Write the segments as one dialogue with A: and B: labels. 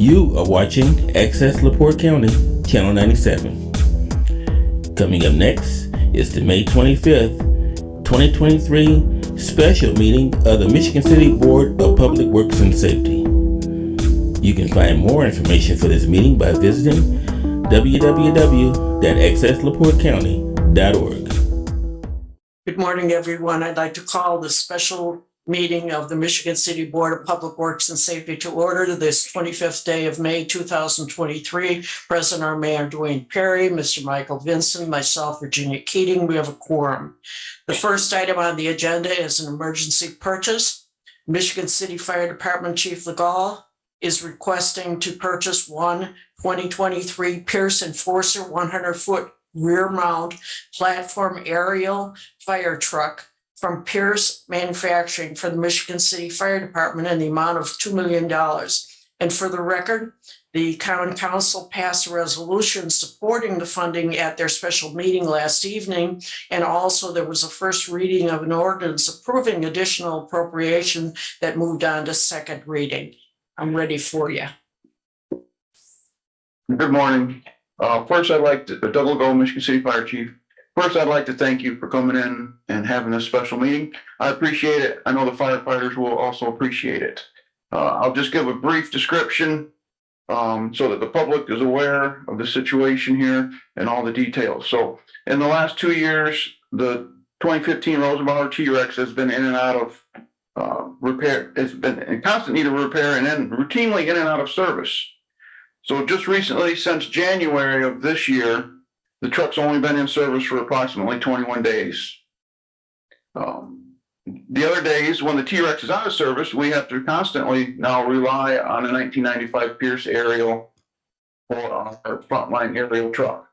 A: You are watching Access LaPorte County, Channel 97. Coming up next is the May 25th, 2023 special meeting of the Michigan City Board of Public Works and Safety. You can find more information for this meeting by visiting www.accesslaportecounty.org.
B: Good morning, everyone. I'd like to call the special meeting of the Michigan City Board of Public Works and Safety to order this 25th day of May 2023. Present are Mayor Dwayne Perry, Mr. Michael Vincent, myself, Virginia Keating. We have a quorum. The first item on the agenda is an emergency purchase. Michigan City Fire Department Chief Legal is requesting to purchase one 2023 Pierce Enforcer 100-foot rear mount platform aerial fire truck from Pierce Manufacturing for the Michigan City Fire Department in the amount of $2 million. And for the record, the County Council passed a resolution supporting the funding at their special meeting last evening. And also there was a first reading of an ordinance approving additional appropriation that moved on to second reading. I'm ready for you.
C: Good morning. First, I'd like to, Doug Legault, Michigan City Fire Chief. First, I'd like to thank you for coming in and having this special meeting. I appreciate it. I know the firefighters will also appreciate it. I'll just give a brief description so that the public is aware of the situation here and all the details. So in the last 2 years, the 2015 Rosenbauer T-Rex has been in and out of repair. It's been in constant need of repair and then routinely in and out of service. So just recently, since January of this year, the truck's only been in service for approximately 21 days. The other days when the T-Rex is out of service, we have to constantly now rely on a 1995 Pierce aerial for our frontline aerial truck.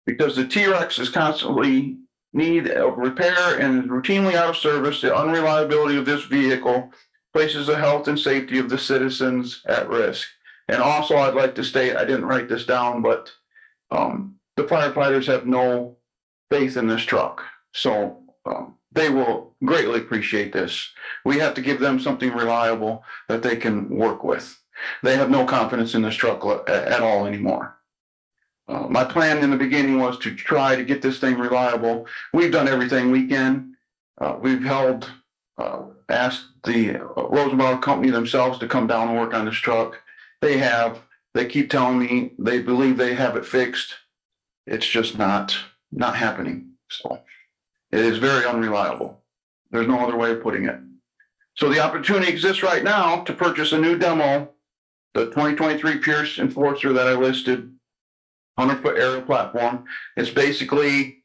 C: Because the T-Rex is constantly need of repair and is routinely out of service, the unreliability of this vehicle places the health and safety of the citizens at risk. And also, I'd like to state, I didn't write this down, but the firefighters have no faith in this truck. So they will greatly appreciate this. We have to give them something reliable that they can work with. They have no confidence in this truck at all anymore. My plan in the beginning was to try to get this thing reliable. We've done everything we can. We've asked the Rosenbauer company themselves to come down and work on this truck. They have. They keep telling me they believe they have it fixed. It's just not happening. So it is very unreliable. There's no other way of putting it. So the opportunity exists right now to purchase a new demo, the 2023 Pierce Enforcer that I listed, 100-foot aerial platform. It's basically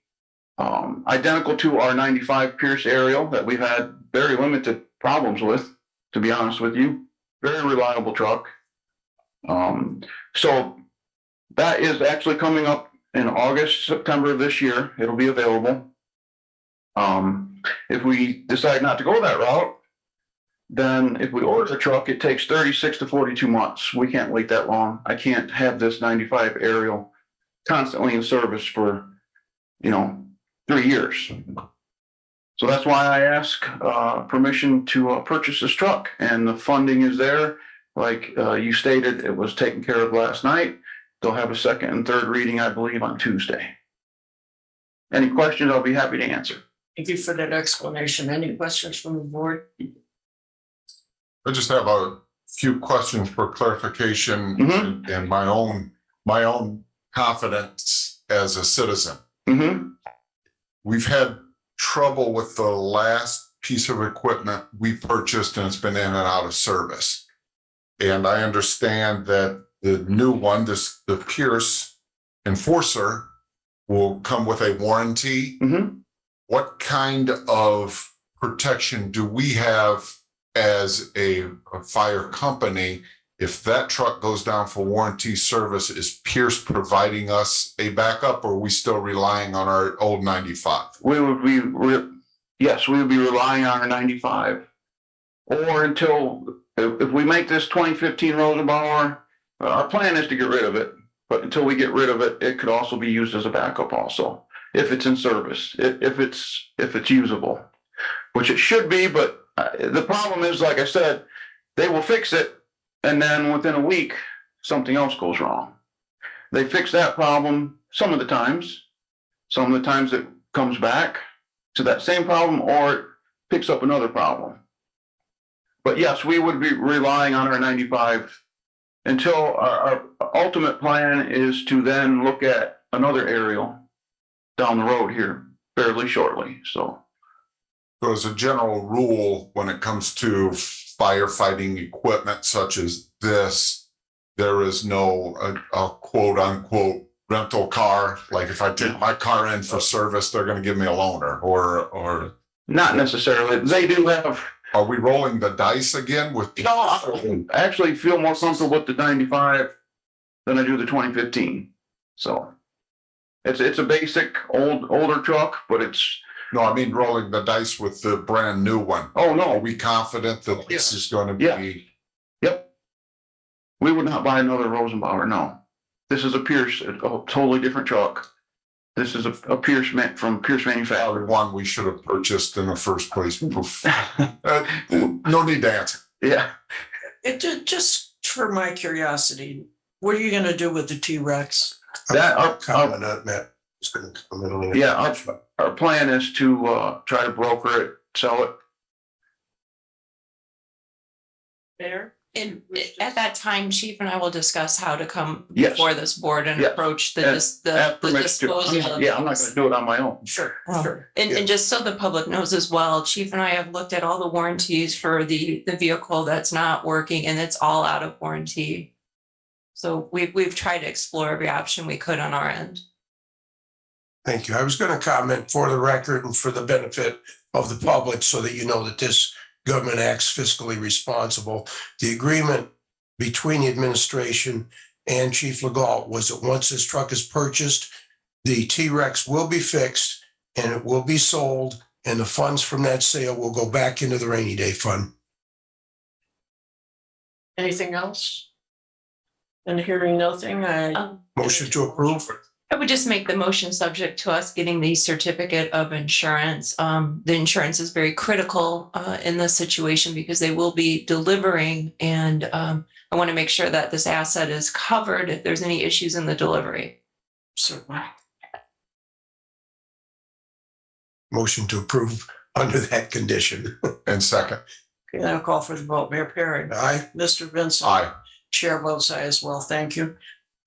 C: identical to our 95 Pierce aerial that we've had very limited problems with, to be honest with you. Very reliable truck. So that is actually coming up in August, September of this year. It'll be available. If we decide not to go that route, then if we order the truck, it takes 36 to 42 months. We can't wait that long. I can't have this 95 aerial constantly in service for, 3 years. So that's why I ask permission to purchase this truck, and the funding is there. Like you stated, it was taken care of last night. They'll have a second and third reading, I believe, on Tuesday. Any questions, I'll be happy to answer.
B: Thank you for that explanation. Any questions from the board?
D: I just have a few questions for clarification and my own confidence as a citizen. We've had trouble with the last piece of equipment we purchased, and it's been in and out of service. And I understand that the new one, the Pierce Enforcer, will come with a warranty. What kind of protection do we have as a fire company if that truck goes down for warranty service? Is Pierce providing us a backup, or are we still relying on our old 95?
C: We would be, yes, we would be relying on our 95, or until, if we make this 2015 Rosenbauer, our plan is to get rid of it, but until we get rid of it, it could also be used as a backup also, if it's in service, if it's usable, which it should be. But the problem is, like I said, they will fix it, and then within a week something else goes wrong. They fix that problem some of the times. Some of the times it comes back to that same problem or it picks up another problem. But yes, we would be relying on our 95 until our ultimate plan is to then look at another aerial down the road here fairly shortly. So
D: as a general rule, when it comes to firefighting equipment such as this, there is no a quote unquote rental car. Like if I take my car in for service, they're going to give me a loaner or
C: not necessarily. They do have.
D: Are we rolling the dice again with?
C: No, I actually feel more comfortable with the 95 than I do the 2015. So it's a basic older truck, but it's.
D: No, I mean rolling the dice with the brand new one.
C: Oh, no.
D: Are we confident that this is going to be?
C: Yeah. Yep. We would not buy another Rosenbauer, no. This is a Pierce, a totally different truck. This is a Pierce from Pierce Manufacturing.
D: One we should have purchased in the first place. No need to answer.
C: Yeah.
B: Just for my curiosity, what are you gonna do with the T-Rex?
C: That
E: Comment on that. It's gonna come in on the-
C: yeah, our plan is to try to broker it, sell it.
B: Fair?
F: And at that time, Chief and I will discuss how to come
C: Yes.
F: before this board and
C: Yes.
F: approach the
C: Have permission to-
F: disposal. of
C: Yeah, I'm not
F: these.
C: gonna do it on my own.
B: Sure,
F: Well,
B: sure.
F: And just so the public knows as well, Chief and I have looked at all the warranties for the vehicle that's not working and it's all out of warranty. So we've tried to explore every option we could on our end.
E: Thank you. I was gonna comment for the record and for the benefit of the public so that you know that this government acts fiscally responsible. The agreement between the administration and Chief Legault was that once this truck is purchased, the T-Rex will be fixed and it will be sold, and the funds from that sale will go back into the rainy day fund.
B: Anything else? And hearing nothing,
E: Motion to approve.
F: I would just make the motion subject to us getting the certificate of insurance. The insurance is very critical in this situation because they will be delivering, and I want to make sure that this asset is covered if there's any issues in the delivery.
B: certainly.
E: Motion to approve under that condition.
D: And second,
B: Okay, then I'll call for the vote. Mayor Perry.
E: Aye.
B: Mr. Vincent.
D: aye.
B: Chair votes aye as well. Thank you.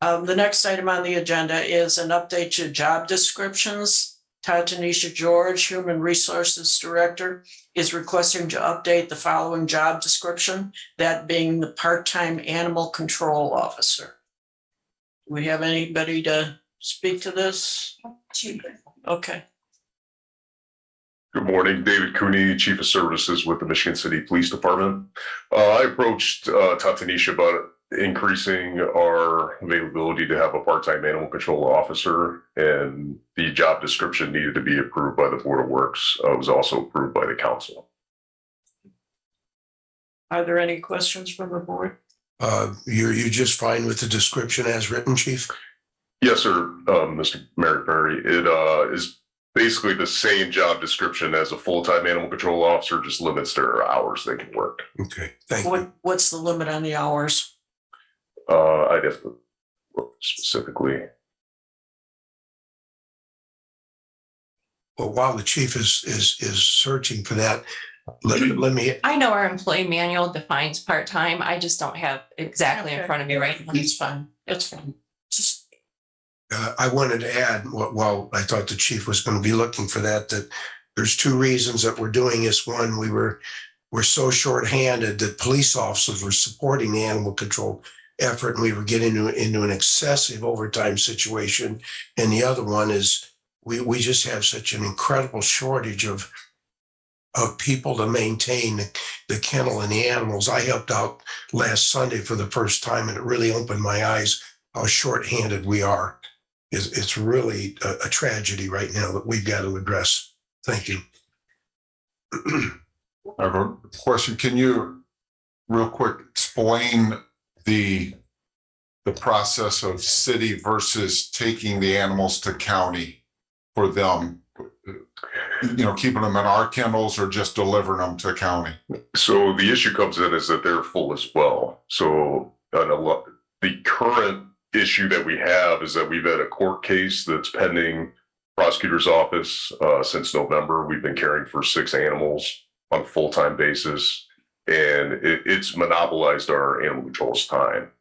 B: The next item on the agenda is an update to job descriptions. Tanisha George, Human Resources Director, is requesting to update the following job description, that being the part-time animal control officer. Do we have anybody to speak to this? Okay.
G: Good morning, David Cooney, Chief of Services with the Michigan City Police Department. I approached Tanisha about increasing our availability to have a part-time animal control officer, and the job description needed to be approved by the Board of Works. It was also approved by the council.
B: Are there any questions from the board?
E: You're just fine with the description as written, Chief?
G: Yes, sir, Mr. Mayor Perry. It is basically the same job description as a full-time animal control officer, just limits their hours they can work.
E: Okay, thank you.
B: What's the limit on the hours?
G: I'd have to look specifically.
E: Well, while the chief is searching for that, let me,
F: I know our employee manual defines part-time. I just don't have exactly in
B: Okay.
F: front of me right now.
B: It's fine. It's fine. Just
E: I wanted to add, while I thought the chief was going to be looking for that there's two reasons that we're doing this. One, we're so shorthanded that police officers were supporting the animal control effort, and we were getting into an excessive overtime situation. And the other one is we just have such an incredible shortage of people to maintain the kennel and the animals. I helped out last Sunday for the first time, and it really opened my eyes how shorthanded we are. It's really a tragedy right now that we've got to address. Thank you.
D: I have a question. Can you real quick explain the process of city versus taking the animals to county for them? Keeping them in our kennels or just delivering them to county?
G: So the issue comes in is that they're full as well. So the The current issue that we have is that we've had a court case that's pending prosecutor's office since November. We've been caring for 6 animals on a full-time basis, and it's monopolized our animal control's time.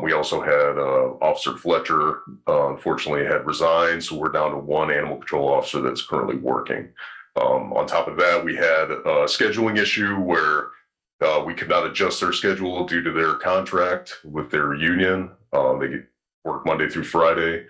G: We also had Officer Fletcher, unfortunately, had resigned, so we're down to 1 animal control officer that's currently working. On top of that, we had a scheduling issue where we could not adjust their schedule due to their contract with their union. They work Monday through Friday.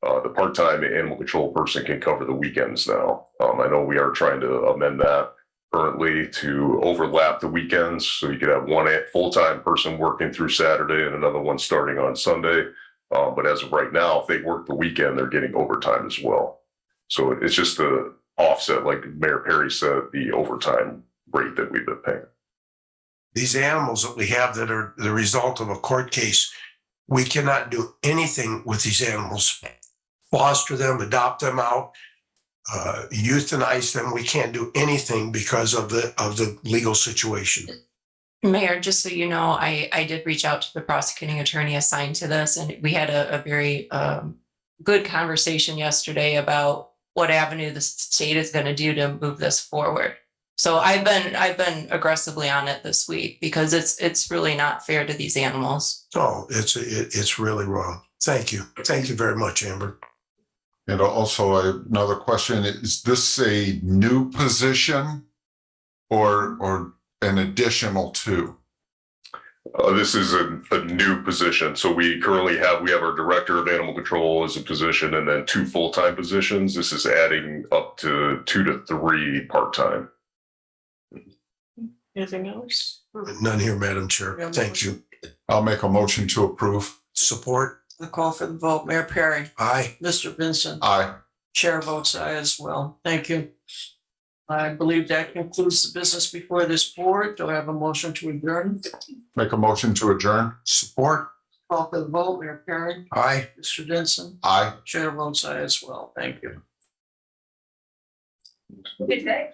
G: The part-time animal control person can cover the weekends now. I know we are trying to amend that currently to overlap the weekends, so you could have 1 full-time person working through Saturday and another one starting on Sunday. But as of right now, if they work the weekend, they're getting overtime as well. So it's just the offset, like Mayor Perry said, the overtime rate that we've been paying.
E: These animals that we have that are the result of a court case, we cannot do anything with these animals. Foster them, adopt them out, euthanize them. We can't do anything because of the legal situation.
F: Mayor, just so you know, I did reach out to the prosecuting attorney assigned to this, and we had a very good conversation yesterday about what avenue the state is going to do to move this forward. So I've been aggressively on it this week because it's really not fair to these animals.
E: Oh, it's really wrong. Thank you. Thank you very much, Amber.
D: And also another question, is this a new position or an additional to?
G: This is a new position. So we currently have our director of animal control as a position and then 2 full-time positions. This is adding up to 2 to 3 part-time.
B: Anything else?
E: None here, Madam Chair. Thank you.
D: I'll make a motion to approve.
E: Support?
B: The call for the vote, Mayor Perry,
E: Aye.
B: Mr. Vincent,
D: Aye.
B: Chair votes aye as well. Thank you. I believe that concludes the business before this board. Do I have a motion to adjourn?
D: Make a motion to adjourn.
E: Support?
B: Call for the vote, Mayor Perry,
E: Aye.
B: Mr. Vincent,
D: Aye.
B: Chair votes aye as well. Thank you.
F: Good day.